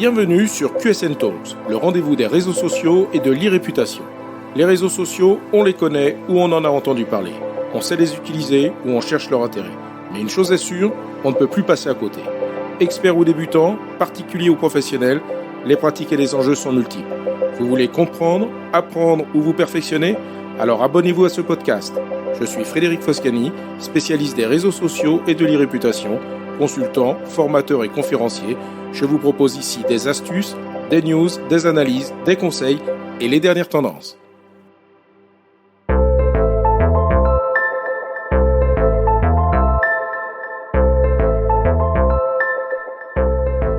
Bienvenue sur QSN Talks, le rendez-vous des réseaux sociaux et de l'e-réputation. Les réseaux sociaux, on les connaît ou on en a entendu parler. On sait les utiliser ou on cherche leur intérêt. Mais une chose est sûre, on ne peut plus passer à côté. Experts ou débutants, particuliers ou professionnels, les pratiques et les enjeux sont multiples. Vous voulez comprendre, apprendre ou vous perfectionner ? Alors abonnez-vous à ce podcast. Je suis Frédéric Foscani, spécialiste des réseaux sociaux et de l'e-réputation, consultant, formateur et conférencier. Je vous propose ici des astuces, des news, des analyses, des conseils et les dernières tendances.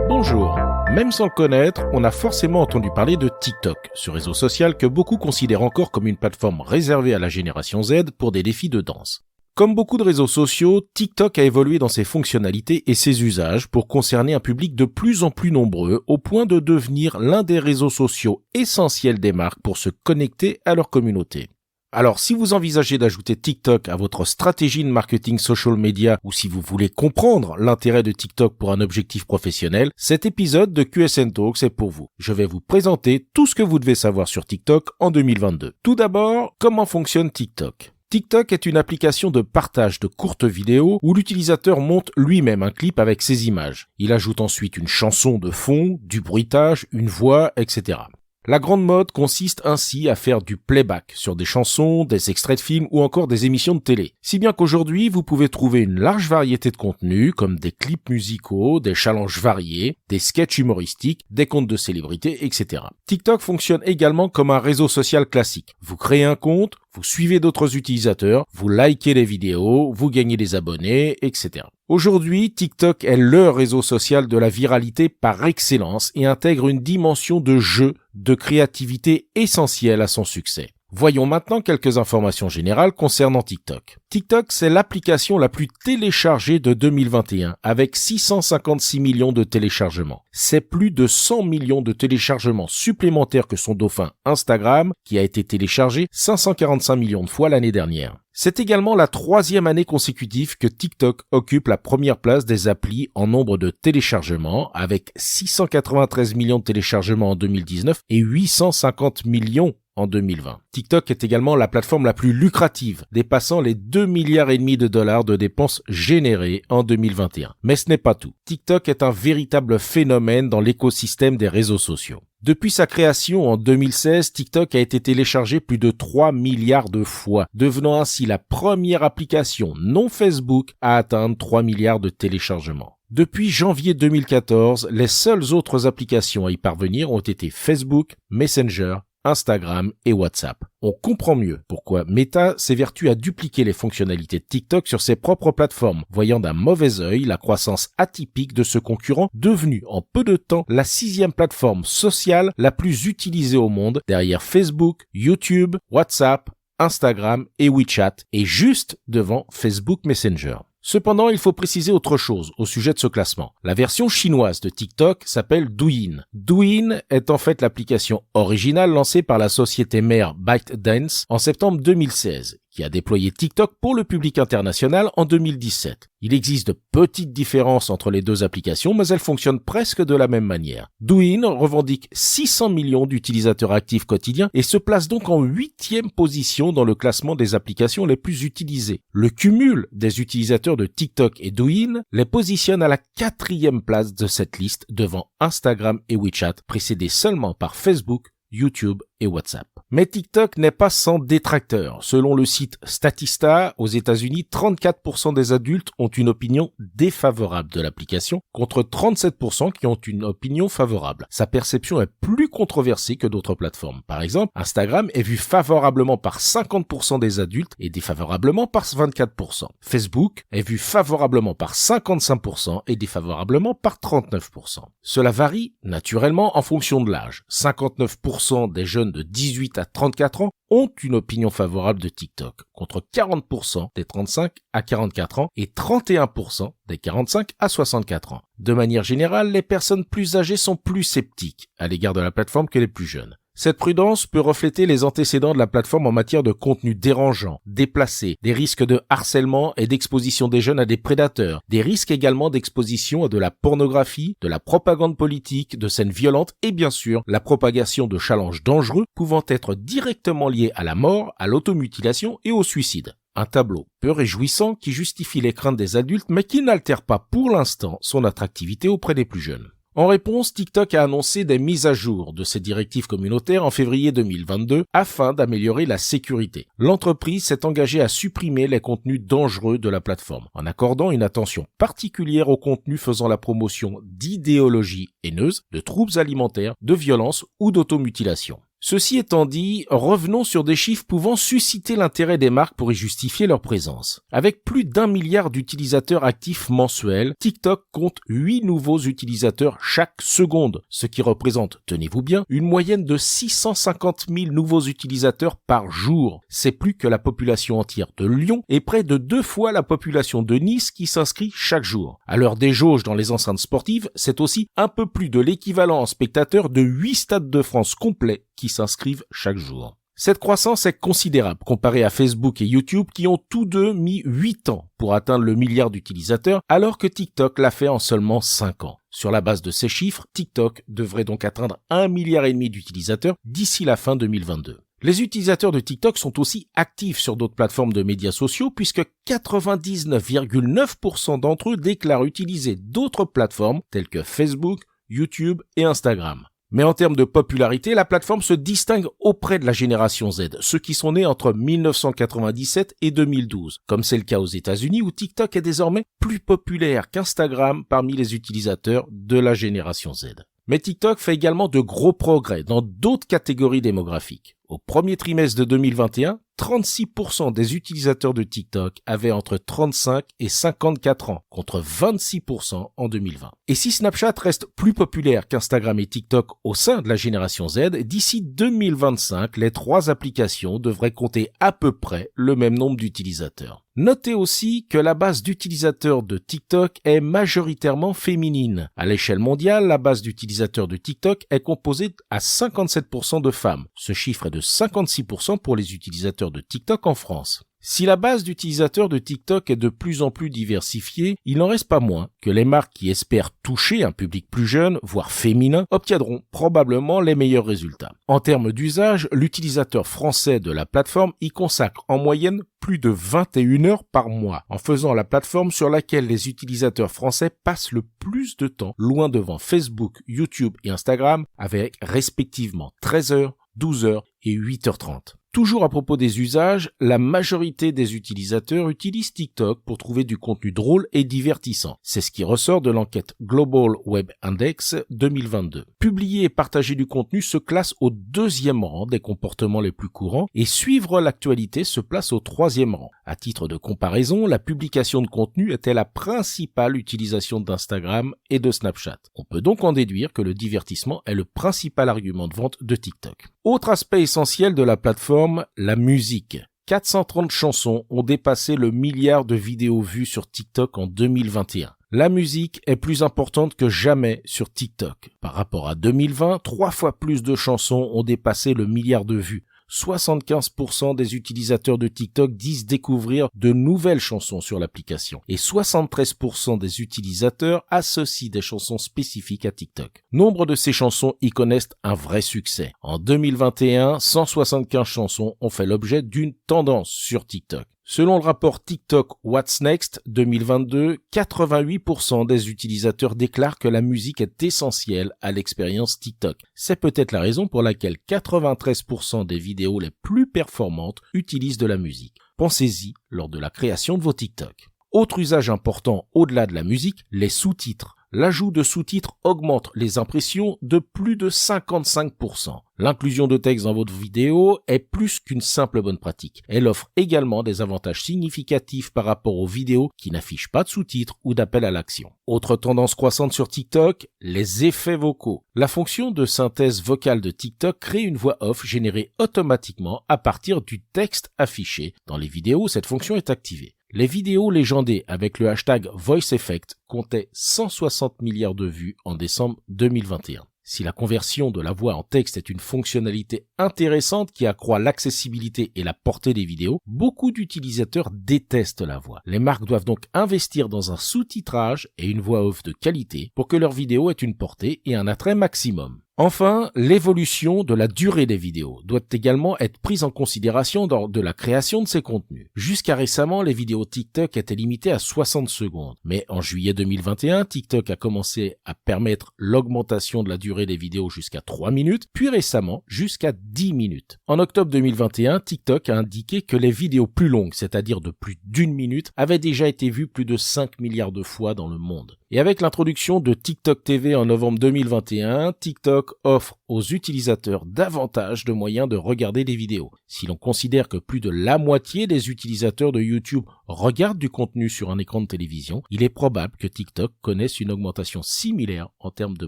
Bonjour. Même sans le connaître, on a forcément entendu parler de TikTok, ce réseau social que beaucoup considèrent encore comme une plateforme réservée à la génération Z pour des défis de danse. Comme beaucoup de réseaux sociaux, TikTok a évolué dans ses fonctionnalités et ses usages pour concerner un public de plus en plus nombreux au point de devenir l'un des réseaux sociaux essentiels des marques pour se connecter à leur communauté. Alors, si vous envisagez d'ajouter TikTok à votre stratégie de marketing social media ou si vous voulez comprendre l'intérêt de TikTok pour un objectif professionnel, cet épisode de QSN Talks est pour vous. Je vais vous présenter tout ce que vous devez savoir sur TikTok en 2022. Tout d'abord, comment fonctionne TikTok ? TikTok est une application de partage de courtes vidéos où l'utilisateur monte lui-même un clip avec ses images. Il ajoute ensuite une chanson de fond, du bruitage, une voix, etc. La grande mode consiste ainsi à faire du playback sur des chansons, des extraits de films ou encore des émissions de télé. Si bien qu'aujourd'hui, vous pouvez trouver une large variété de contenus comme des clips musicaux, des challenges variés, des sketchs humoristiques, des comptes de célébrités, etc. TikTok fonctionne également comme un réseau social classique. Vous créez un compte, vous suivez d'autres utilisateurs, vous likez les vidéos, vous gagnez des abonnés, etc. Aujourd'hui, TikTok est le réseau social de la viralité par excellence et intègre une dimension de jeu, de créativité essentielle à son succès. Voyons maintenant quelques informations générales concernant TikTok. TikTok, c'est l'application la plus téléchargée de 2021 avec 656 millions de téléchargements. C'est plus de 100 millions de téléchargements supplémentaires que son dauphin Instagram, qui a été téléchargé 545 millions de fois l'année dernière. C'est également la 3e année consécutive que TikTok occupe la première place des applis en nombre de téléchargements avec 693 millions de téléchargements en 2019 et 850 millions en 2020. TikTok est également la plateforme la plus lucrative, dépassant les 2,5 milliards de dollars de dépenses générées en 2021. Mais ce n'est pas tout. TikTok est un véritable phénomène dans l'écosystème des réseaux sociaux. Depuis sa création en 2016, TikTok a été téléchargé plus de 3 milliards de fois, devenant ainsi la première application non Facebook à atteindre 3 milliards de téléchargements. Depuis janvier 2014, les seules autres applications à y parvenir ont été Facebook, Messenger, Instagram et WhatsApp. On comprend mieux pourquoi Meta s'évertue à dupliquer les fonctionnalités de TikTok sur ses propres plateformes, voyant d'un mauvais œil la croissance atypique de ce concurrent devenu en peu de temps la 6e plateforme sociale la plus utilisée au monde derrière Facebook, YouTube, WhatsApp, Instagram et WeChat et juste devant Facebook Messenger. Cependant, il faut préciser autre chose au sujet de ce classement. La version chinoise de TikTok s'appelle Douyin. Douyin est en fait l'application originale lancée par la société mère ByteDance en septembre 2016, qui a déployé TikTok pour le public international en 2017. Il existe de petites différences entre les deux applications, mais elles fonctionnent presque de la même manière. Douyin revendique 600 millions d'utilisateurs actifs quotidiens et se place donc en 8e position dans le classement des applications les plus utilisées. Le cumul des utilisateurs de TikTok et Douyin les positionne à la 4e place de cette liste devant Instagram et WeChat, précédés seulement par Facebook, YouTube et WhatsApp. Mais TikTok n'est pas sans détracteurs. Selon le site Statista, aux États-Unis, 34% des adultes ont une opinion défavorable de l'application, contre 37% qui ont une opinion favorable. Sa perception est plus controversée que d'autres plateformes. Par exemple, Instagram est vu favorablement par 50% des adultes et défavorablement par 24%. Facebook est vu favorablement par 55% et défavorablement par 39%. Cela varie naturellement en fonction de l'âge. 59% des jeunes de 18 à 34 ans ont une opinion favorable de TikTok, contre 40% des 35 à 44 ans et 31% des 45 à 64 ans. De manière générale, les personnes plus âgées sont plus sceptiques à l'égard de la plateforme que les plus jeunes. Cette prudence peut refléter les antécédents de la plateforme en matière de contenu dérangeant, déplacé, des risques de harcèlement et d'exposition des jeunes à des prédateurs, des risques également d'exposition à de la pornographie, de la propagande politique, de scènes violentes et bien sûr la propagation de challenges dangereux pouvant être directement liés à la mort, à l'automutilation et au suicide. Un tableau peu réjouissant qui justifie les craintes des adultes mais qui n'altère pas pour l'instant son attractivité auprès des plus jeunes. En réponse, TikTok a annoncé des mises à jour de ses directives communautaires en février 2022 afin d'améliorer la sécurité. L'entreprise s'est engagée à supprimer les contenus dangereux de la plateforme, en accordant une attention particulière aux contenus faisant la promotion d'idéologies haineuses, de troubles alimentaires, de violences ou d'automutilation. Ceci étant dit, revenons sur des chiffres pouvant susciter l'intérêt des marques pour y justifier leur présence. Avec plus d'1 milliard d'utilisateurs actifs mensuels, TikTok compte 8 nouveaux utilisateurs chaque seconde, ce qui représente, tenez-vous bien, une moyenne de 650 000 nouveaux utilisateurs par jour. C'est plus que la population entière de Lyon et près de 2 fois la population de Nice qui s'inscrit chaque jour. À l'heure des jauges dans les enceintes sportives, c'est aussi un peu plus de l'équivalent en spectateurs de 8 stades de France complets qui s'inscrivent chaque jour. Cette croissance est considérable comparée à Facebook et YouTube qui ont tous deux mis 8 ans pour atteindre le milliard d'utilisateurs alors que TikTok l'a fait en seulement 5 ans. Sur la base de ces chiffres, TikTok devrait donc atteindre 1,5 milliard d'utilisateurs d'ici la fin 2022. Les utilisateurs de TikTok sont aussi actifs sur d'autres plateformes de médias sociaux puisque 99,9% d'entre eux déclarent utiliser d'autres plateformes telles que Facebook, YouTube et Instagram. Mais en termes de popularité, la plateforme se distingue auprès de la génération Z, ceux qui sont nés entre 1997 et 2012, comme c'est le cas aux États-Unis où TikTok est désormais plus populaire qu'Instagram parmi les utilisateurs de la génération Z. Mais TikTok fait également de gros progrès dans d'autres catégories démographiques. Au premier trimestre de 2021, 36% des utilisateurs de TikTok avaient entre 35 et 54 ans, contre 26% en 2020. Et si Snapchat reste plus populaire qu'Instagram et TikTok au sein de la génération Z, d'ici 2025, les 3 applications devraient compter à peu près le même nombre d'utilisateurs. Notez aussi que la base d'utilisateurs de TikTok est majoritairement féminine. À l'échelle mondiale, la base d'utilisateurs de TikTok est composée à 57% de femmes. Ce chiffre est de 56% pour les utilisateurs de TikTok en France. Si la base d'utilisateurs de TikTok est de plus en plus diversifiée, il n'en reste pas moins que les marques qui espèrent toucher un public plus jeune, voire féminin, obtiendront probablement les meilleurs résultats. En termes d'usage, l'utilisateur français de la plateforme y consacre en moyenne plus de 21 heures par mois, en faisant la plateforme sur laquelle les utilisateurs français passent le plus de temps, loin devant Facebook, YouTube et Instagram, avec respectivement 13 heures, 12 heures et 8h30. Toujours à propos des usages, la majorité des utilisateurs utilisent TikTok pour trouver du contenu drôle et divertissant. C'est ce qui ressort de l'enquête Global Web Index 2022. Publier et partager du contenu se classe au 2e rang des comportements les plus courants et suivre l'actualité se place au 3e rang. À titre de comparaison, la publication de contenu était la principale utilisation d'Instagram et de Snapchat. On peut donc en déduire que le divertissement est le principal argument de vente de TikTok. Autre aspect essentiel de la plateforme, la musique. 430 chansons ont dépassé le milliard de vidéos vues sur TikTok en 2021. La musique est plus importante que jamais sur TikTok. Par rapport à 2020, 3 fois plus de chansons ont dépassé le milliard de vues. 75% des utilisateurs de TikTok disent découvrir de nouvelles chansons sur l'application et 73% des utilisateurs associent des chansons spécifiques à TikTok. Nombre de ces chansons y connaissent un vrai succès. En 2021, 175 chansons ont fait l'objet d'une tendance sur TikTok. Selon le rapport TikTok What's Next 2022, 88% des utilisateurs déclarent que la musique est essentielle à l'expérience TikTok. C'est peut-être la raison pour laquelle 93% des vidéos les plus performantes utilisent de la musique. Pensez-y lors de la création de vos TikTok. Autre usage important au-delà de la musique, les sous-titres. L'ajout de sous-titres augmente les impressions de plus de 55%. L'inclusion de texte dans votre vidéo est plus qu'une simple bonne pratique. Elle offre également des avantages significatifs par rapport aux vidéos qui n'affichent pas de sous-titres ou d'appel à l'action. Autre tendance croissante sur TikTok, les effets vocaux. La fonction de synthèse vocale de TikTok crée une voix off générée automatiquement à partir du texte affiché. Dans les vidéos, cette fonction est activée. Les vidéos légendées avec le hashtag VoiceEffect comptaient 160 milliards de vues en décembre 2021. Si la conversion de la voix en texte est une fonctionnalité intéressante qui accroît l'accessibilité et la portée des vidéos, beaucoup d'utilisateurs détestent la voix. Les marques doivent donc investir dans un sous-titrage et une voix off de qualité pour que leur vidéo ait une portée et un attrait maximum. Enfin, l'évolution de la durée des vidéos doit également être prise en considération lors de la création de ces contenus. Jusqu'à récemment, les vidéos TikTok étaient limitées à 60 secondes. Mais en juillet 2021, TikTok a commencé à permettre l'augmentation de la durée des vidéos jusqu'à 3 minutes, puis récemment jusqu'à 10 minutes. En octobre 2021, TikTok a indiqué que les vidéos plus longues, c'est-à-dire de plus d'1 minute, avaient déjà été vues plus de 5 milliards de fois dans le monde. Et avec l'introduction de TikTok TV en novembre 2021, TikTok offre aux utilisateurs davantage de moyens de regarder des vidéos. Si l'on considère que plus de la moitié des utilisateurs de YouTube regardent du contenu sur un écran de télévision, il est probable que TikTok connaisse une augmentation similaire en termes de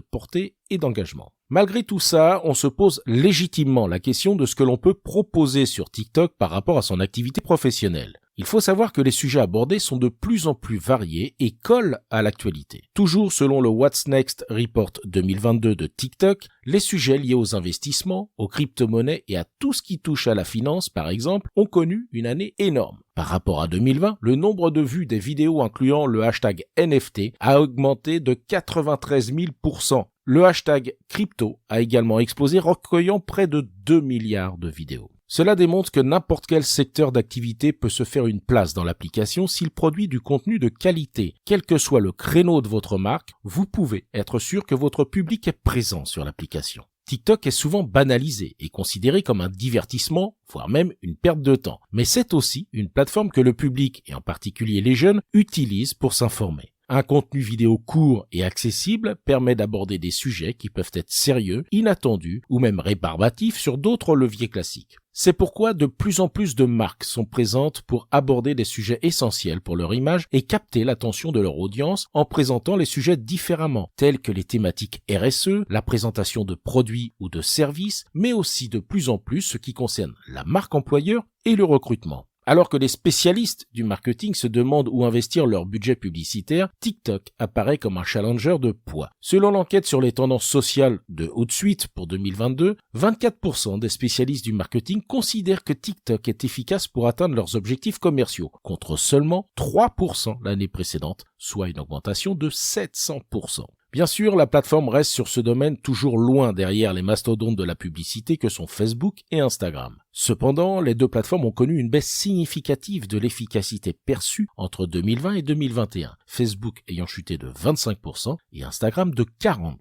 portée et d'engagement. Malgré tout ça, on se pose légitimement la question de ce que l'on peut proposer sur TikTok par rapport à son activité professionnelle. Il faut savoir que les sujets abordés sont de plus en plus variés et collent à l'actualité. Toujours selon le What's Next Report 2022 de TikTok, les sujets liés aux investissements, aux crypto-monnaies et à tout ce qui touche à la finance, par exemple, ont connu une année énorme. Par rapport à 2020, le nombre de vues des vidéos incluant le hashtag NFT a augmenté de 93 000%. Le hashtag crypto a également explosé, recueillant près de 2 milliards de vidéos. Cela démontre que n'importe quel secteur d'activité peut se faire une place dans l'application s'il produit du contenu de qualité. Quel que soit le créneau de votre marque, vous pouvez être sûr que votre public est présent sur l'application. TikTok est souvent banalisé et considéré comme un divertissement, voire même une perte de temps. Mais c'est aussi une plateforme que le public, et en particulier les jeunes, utilisent pour s'informer. Un contenu vidéo court et accessible permet d'aborder des sujets qui peuvent être sérieux, inattendus ou même rébarbatifs sur d'autres leviers classiques. C'est pourquoi de plus en plus de marques sont présentes pour aborder des sujets essentiels pour leur image et capter l'attention de leur audience en présentant les sujets différemment, tels que les thématiques RSE, la présentation de produits ou de services, mais aussi de plus en plus ce qui concerne la marque employeur et le recrutement. Alors que les spécialistes du marketing se demandent où investir leur budget publicitaire, TikTok apparaît comme un challenger de poids. Selon l'enquête sur les tendances sociales de Hootsuite pour 2022, 24% des spécialistes du marketing considèrent que TikTok est efficace pour atteindre leurs objectifs commerciaux, contre seulement 3% l'année précédente, soit une augmentation de 700%. Bien sûr, la plateforme reste sur ce domaine toujours loin derrière les mastodontes de la publicité que sont Facebook et Instagram. Cependant, les deux plateformes ont connu une baisse significative de l'efficacité perçue entre 2020 et 2021, Facebook ayant chuté de 25% et Instagram de 40%.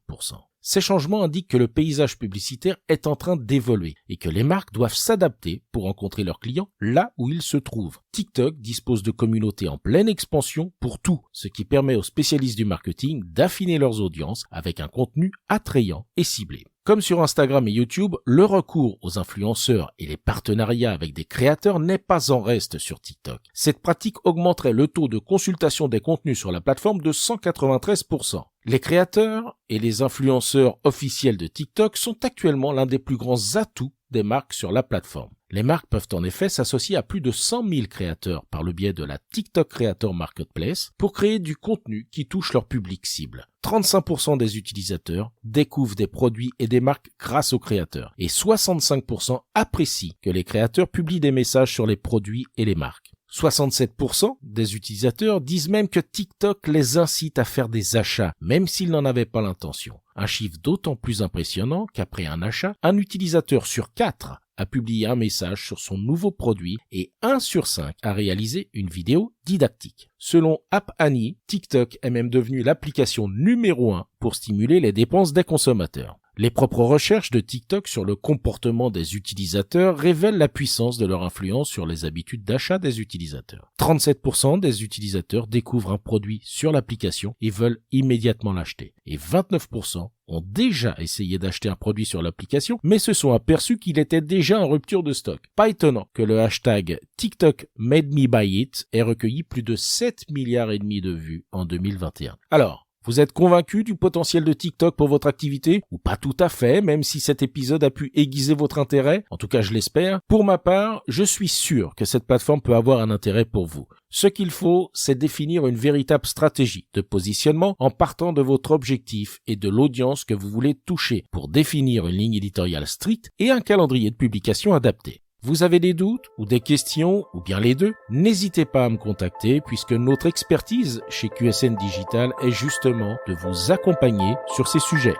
Ces changements indiquent que le paysage publicitaire est en train d'évoluer et que les marques doivent s'adapter pour rencontrer leurs clients là où ils se trouvent. TikTok dispose de communautés en pleine expansion pour tout, ce qui permet aux spécialistes du marketing d'affiner leurs audiences avec un contenu attrayant et ciblé. Comme sur Instagram et YouTube, le recours aux influenceurs et les partenariats avec des créateurs n'est pas en reste sur TikTok. Cette pratique augmenterait le taux de consultation des contenus sur la plateforme de 193%. Les créateurs et les influenceurs officiels de TikTok sont actuellement l'un des plus grands atouts des marques sur la plateforme. Les marques peuvent en effet s'associer à plus de 100 000 créateurs par le biais de la TikTok Creator Marketplace pour créer du contenu qui touche leur public cible. 35% des utilisateurs découvrent des produits et des marques grâce aux créateurs et 65% apprécient que les créateurs publient des messages sur les produits et les marques. 67% des utilisateurs disent même que TikTok les incite à faire des achats, même s'ils n'en avaient pas l'intention. Un chiffre d'autant plus impressionnant qu'après un achat, un utilisateur sur 4 a publié un message sur son nouveau produit et 1 sur 5 a réalisé une vidéo didactique. Selon App Annie, TikTok est même devenu l'application numéro 1 pour stimuler les dépenses des consommateurs. Les propres recherches de TikTok sur le comportement des utilisateurs révèlent la puissance de leur influence sur les habitudes d'achat des utilisateurs. 37% des utilisateurs découvrent un produit sur l'application et veulent immédiatement l'acheter. Et 29% ont déjà essayé d'acheter un produit sur l'application, mais se sont aperçus qu'il était déjà en rupture de stock. Pas étonnant que le hashtag TikTok Made Me Buy It ait recueilli plus de 7 milliards et demi de vues en 2021. Alors, Vous êtes convaincu du potentiel de TikTok pour votre activité? Ou pas tout à fait, même si cet épisode a pu aiguiser votre intérêt? En tout cas, je l'espère. Pour ma part, je suis sûr que cette plateforme peut avoir un intérêt pour vous. Ce qu'il faut, c'est définir une véritable stratégie de positionnement en partant de votre objectif et de l'audience que vous voulez toucher pour définir une ligne éditoriale stricte et un calendrier de publication adapté. Vous avez des doutes ou des questions, ou bien les deux? N'hésitez pas à me contacter puisque notre expertise chez QSN Digital est justement de vous accompagner sur ces sujets.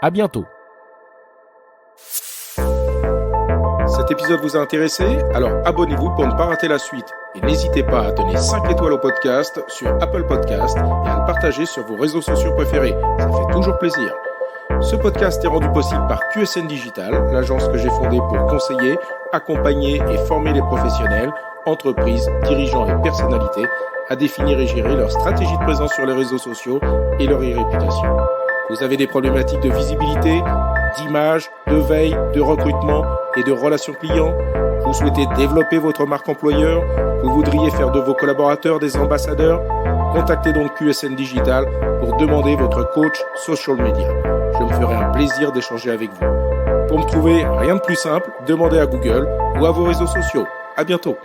À bientôt. Cet épisode vous a intéressé? Alors abonnez-vous pour ne pas rater la suite. Et n'hésitez pas à donner 5 étoiles au podcast sur Apple Podcast et à le partager sur vos réseaux sociaux préférés. Ça fait toujours plaisir. Ce podcast est rendu possible par QSN Digital, l'agence que j'ai fondée pour conseiller, accompagner et former les professionnels, entreprises, dirigeants et personnalités à définir et gérer leur stratégie de présence sur les réseaux sociaux et leur e-réputation. Vous avez des problématiques de visibilité, d'image, de veille, de recrutement et de relations clients? Vous souhaitez développer votre marque employeur? Vous voudriez faire de vos collaborateurs des ambassadeurs? Contactez donc QSN Digital pour demander votre coach social media. Je me ferai un plaisir d'échanger avec vous. Pour me trouver, rien de plus simple, demandez à Google ou à vos réseaux sociaux. À bientôt.